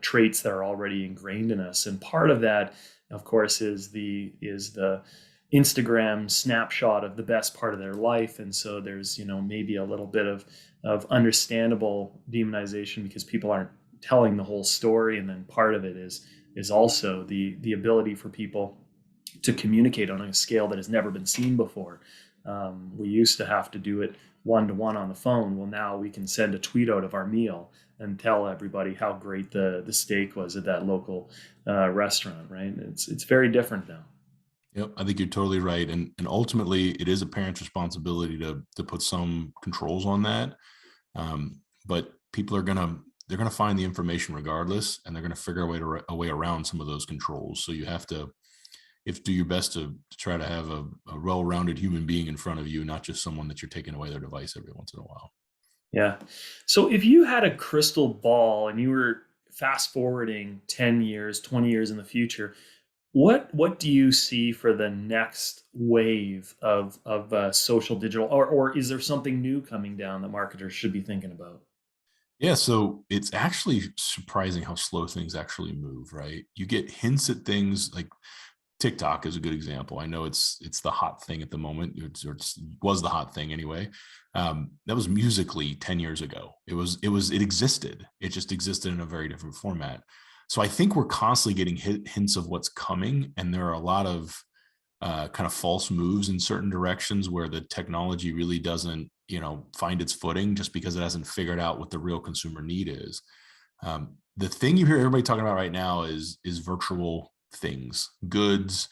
traits that are already ingrained in us. And part of that, of course, is the Instagram snapshot of the best part of their life. And so there's, maybe a little bit of understandable demonization because people aren't telling the whole story. And then part of it is also the ability for people to communicate on a scale that has never been seen before. We used to have to do it one-to-one on the phone. Well, now we can send a tweet out of our meal and tell everybody how great the steak was at that local restaurant, right? It's very different now. Yep, I think you're totally right, and ultimately, it is a parent's responsibility to put some controls on that. But people are they're gonna find the information regardless, and they're gonna figure a way around some of those controls. So you have to do your best to try to have a well-rounded human being in front of you, not just someone that you're taking away their device every once in a while. Yeah. So if you had a crystal ball and you were fast forwarding 10 years, 20 years in the future, what do you see for the next wave of social digital, or is there something new coming down that marketers should be thinking about? Yeah, so it's actually surprising how slow things actually move, right? You get hints at things like TikTok is a good example. I know it's the hot thing at the moment. It was the hot thing anyway. That was Musically 10 years ago. It existed. It just existed in a very different format. So I think we're constantly getting hints of what's coming, and there are a lot of kind of false moves in certain directions where the technology really doesn't, find its footing just because it hasn't figured out what the real consumer need is. The thing you hear everybody talking about right now is virtual things, goods,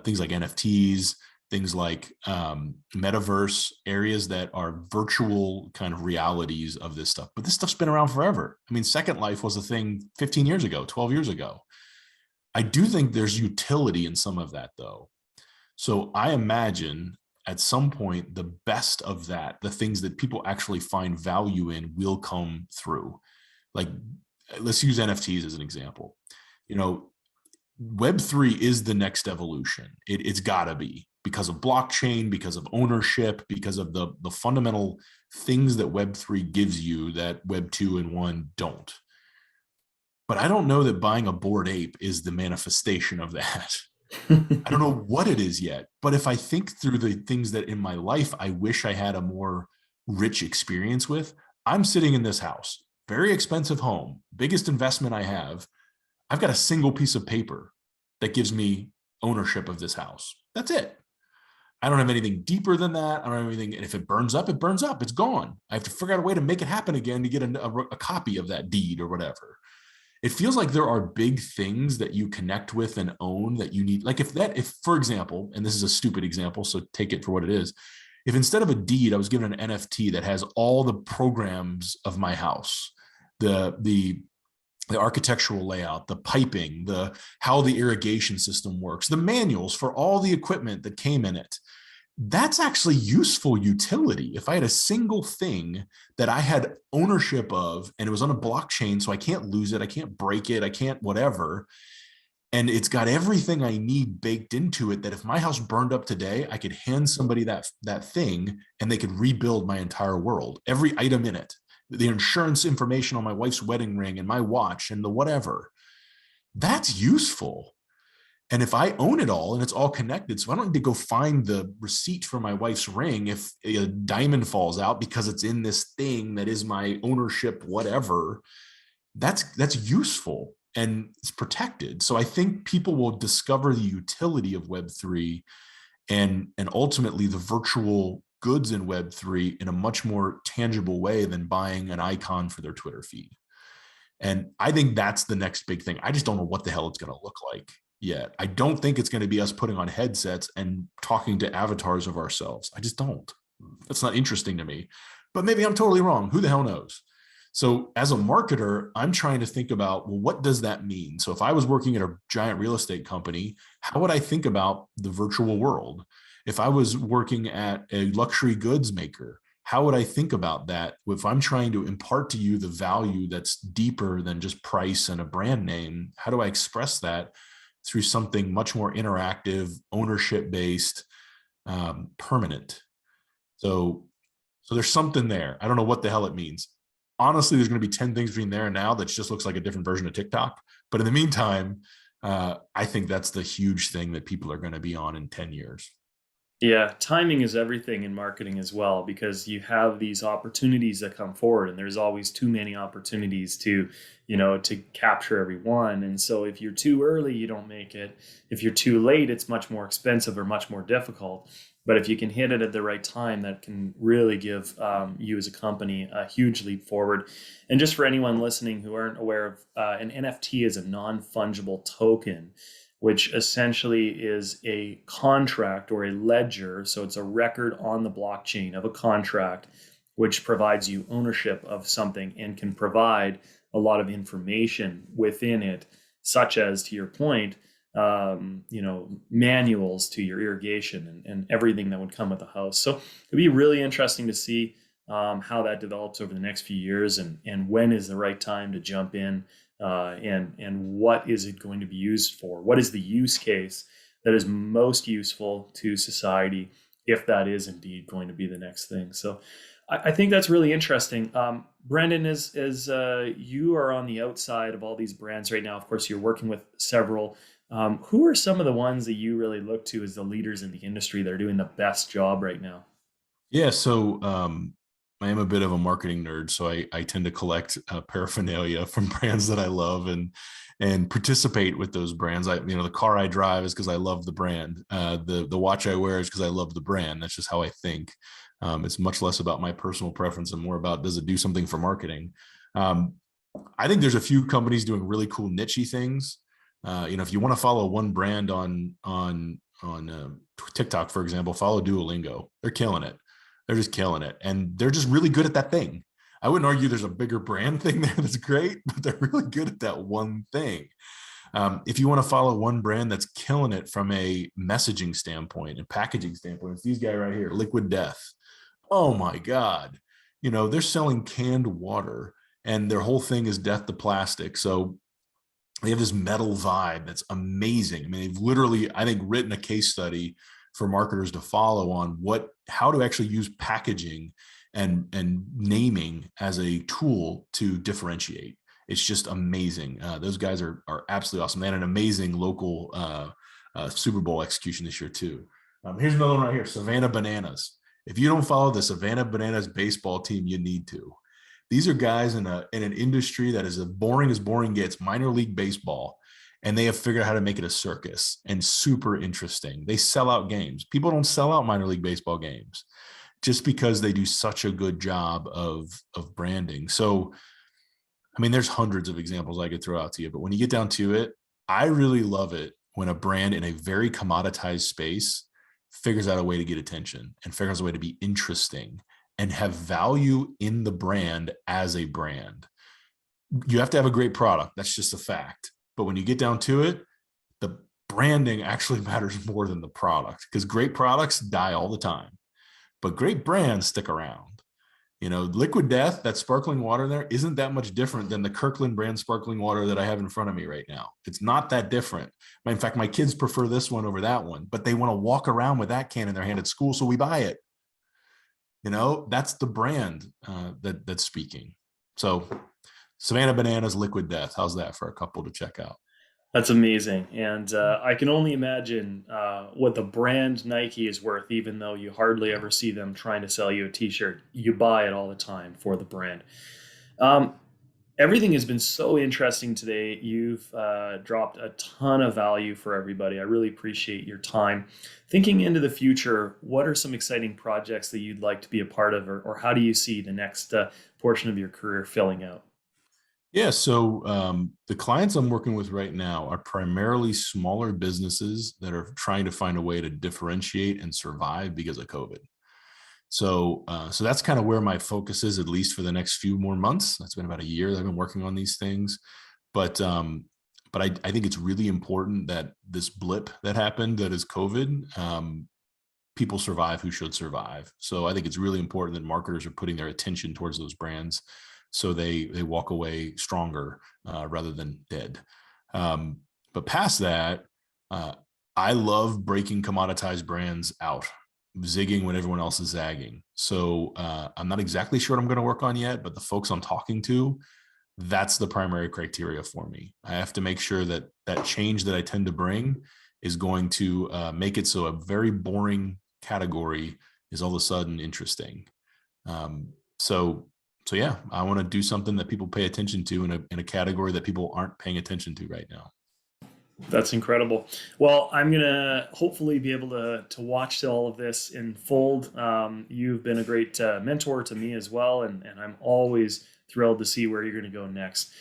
things like NFTs, things like metaverse, areas that are virtual kind of realities of this stuff. But this stuff's been around forever. I mean, Second Life was a thing 15 years ago, 12 years ago. I do think there's utility in some of that, though. So I imagine at some point, the best of that, the things that people actually find value in, will come through. Like, let's use NFTs as an example. Web3 is the next evolution. It's got to be, because of blockchain, because of ownership, because of the fundamental things that Web3 gives you that Web2 and 1 don't. But I don't know that buying a Bored Ape is the manifestation of that. I don't know what it is yet. But if I think through the things that in my life I wish I had a more rich experience with, I'm sitting in this house, very expensive home, biggest investment I have. I've got a single piece of paper that gives me ownership of this house. That's it. I don't have anything deeper than that. I don't have anything. And if it burns up, it burns up. It's gone. I have to figure out a way to make it happen again to get a copy of that deed or whatever. It feels like there are big things that you connect with and own that you need. Like if for example, and this is a stupid example, so take it for what it is. If instead of a deed, I was given an NFT that has all the programs of my house, the architectural layout, the piping, how the irrigation system works, the manuals for all the equipment that came in it. That's actually useful utility. If I had a single thing that I had ownership of and it was on a blockchain, so I can't lose it, I can't break it, I can't whatever, and it's got everything I need baked into it, that if my house burned up today, I could hand somebody that thing and they could rebuild my entire world, every item in it, the insurance information on my wife's wedding ring and my watch and the whatever. That's useful. And if I own it all and it's all connected, so I don't need to go find the receipt for my wife's ring if a diamond falls out because it's in this thing that is my ownership, whatever, that's useful and it's protected. So I think people will discover the utility of Web3 and ultimately the virtual goods in Web3 in a much more tangible way than buying an icon for their Twitter feed. And I think that's the next big thing. I just don't know what the hell it's going to look like yet. I don't think it's going to be us putting on headsets and talking to avatars of ourselves. I just don't. That's not interesting to me. But maybe I'm totally wrong. Who the hell knows? So as a marketer, I'm trying to think about, well, what does that mean? So if I was working at a giant real estate company, how would I think about the virtual world? If I was working at a luxury goods maker, how would I think about that? If I'm trying to impart to you the value that's deeper than just price and a brand name, how do I express that through something much more interactive, ownership-based, permanent? So there's something there. I don't know what the hell it means. Honestly, there's going to be 10 things between there and now that just looks like a different version of TikTok. But in the meantime, I think that's the huge thing that people are going to be on in 10 years. Yeah, timing is everything in marketing as well, because you have these opportunities that come forward and there's always too many opportunities to capture every one. And so if you're too early, you don't make it. If you're too late, it's much more expensive or much more difficult. But if you can hit it at the right time, that can really give you as a company a huge leap forward. And just for anyone listening who aren't aware of, an NFT is a non-fungible token, which essentially is a contract or a ledger. So it's a record on the blockchain of a contract, which provides you ownership of something and can provide a lot of information within it, such as, to your point, manuals to your irrigation and everything that would come with the house. So it'd be really interesting to see how that develops over the next few years, and when is the right time to jump in, and what is it going to be used for? What is the use case that is most useful to society, if that is indeed going to be the next thing? So I think that's really interesting. Brendan, as you are on the outside of all these brands right now, of course, you're working with several. Who are some of the ones that you really look to as the leaders in the industry that are doing the best job right now? Yeah. So am a bit of a marketing nerd, so I tend to collect paraphernalia from brands that I love and participate with those brands. The car I drive is because I love the brand. The watch I wear is because I love the brand. That's just how I think. It's much less about my personal preference and more about, does it do something for marketing? I think there's a few companies doing really cool niche-y things. If you want to follow one brand on TikTok, for example, follow Duolingo. They're killing it. They're just killing it. And they're just really good at that thing. I wouldn't argue there's a bigger brand thing there that's great, but they're really good at that one thing. If you want to follow one brand that's killing it from a messaging standpoint and packaging standpoint, it's these guys right here, Liquid Death. Oh my God. They're selling canned water and their whole thing is death to plastic. So they have this metal vibe that's amazing. I mean, they've literally, I think, written a case study for marketers to follow on how to actually use packaging and naming as a tool to differentiate. It's just amazing. Those guys are absolutely awesome. They had an amazing local Super Bowl execution this year too. Here's another one right here, Savannah Bananas. If you don't follow the Savannah Bananas baseball team, you need to. These are guys in an industry that is as boring gets, minor league baseball, and they have figured out how to make it a circus and super interesting. They sell out games. People don't sell out minor league baseball games just because they do such a good job of branding. So, I mean, there's hundreds of examples I could throw out to you, but when you get down to it, I really love it when a brand in a very commoditized space figures out a way to get attention and figures out a way to be interesting and have value in the brand as a brand. You have to have a great product. That's just a fact. But when you get down to it, the branding actually matters more than the product, because great products die all the time, but great brands stick around. Liquid Death, that sparkling water there, isn't that much different than the Kirkland brand sparkling water that I have in front of me right now. It's not that different. In fact, my kids prefer this one over that one, but they want to walk around with that can in their hand at school, so we buy it. That's the brand that's speaking. So Savannah Bananas, Liquid Death. How's that for a couple to check out? That's amazing. And I can only imagine what the brand Nike is worth, even though you hardly ever see them trying to sell you a t-shirt. You buy it all the time for the brand. Everything has been so interesting today. You've dropped a ton of value for everybody. I really appreciate your time. Thinking into the future, what are some exciting projects that you'd like to be a part of, or how do you see the next portion of your career filling out? Yeah, so the clients I'm working with right now are primarily smaller businesses that are trying to find a way to differentiate and survive because of COVID. So that's kind of where my focus is, at least for the next few more months. That's been about a year that I've been working on these things. But I think it's really important that this blip that happened, that is COVID, people survive who should survive. So I think it's really important that marketers are putting their attention towards those brands so they walk away stronger rather than dead. But past that, I love breaking commoditized brands out, zigging when everyone else is zagging. So I'm not exactly sure what I'm going to work on yet, but the folks I'm talking to, that's the primary criteria for me. I have to make sure that that change that I tend to bring is going to make it so a very boring category is all of a sudden interesting. So yeah, I want to do something that people pay attention to in a category that people aren't paying attention to right now. That's incredible. Well, I'm going to hopefully be able to watch all of this unfold. You've been a great mentor to me as well, and I'm always thrilled to see where you're going to go next.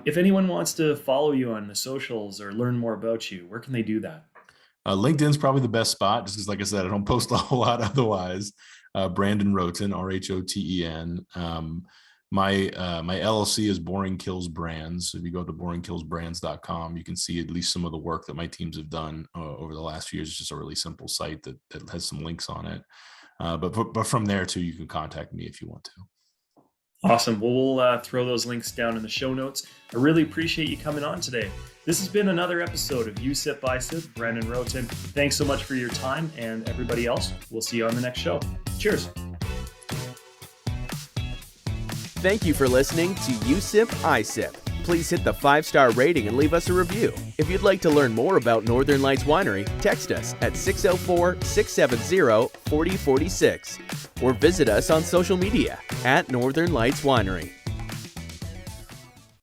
If anyone wants to follow you on the socials or learn more about you, where can they do that? LinkedIn's probably the best spot, just because, like I said, I don't post a whole lot otherwise. Brandon Rhoten, Rhoten. My LLC is Boring Kills Brands. So if you go to boringkillsbrands.com, you can see at least some of the work that my teams have done over the last few years. It's just a really simple site that has some links on it. But from there too, you can contact me if you want to. Awesome. Well, we'll throw those links down in the show notes. I really appreciate you coming on today. This has been another episode of You Sip, I Sip, Brandon Rhoten. Thanks so much for your time, and everybody else, we'll see you on the next show. Cheers. Thank you for listening to You Sip, I Sip, Please hit the 5-star rating and leave us a review. If you'd like to learn more about Northern Lights Winery, text us at 604-670-4046 or visit us on social media at Northern Lights Winery.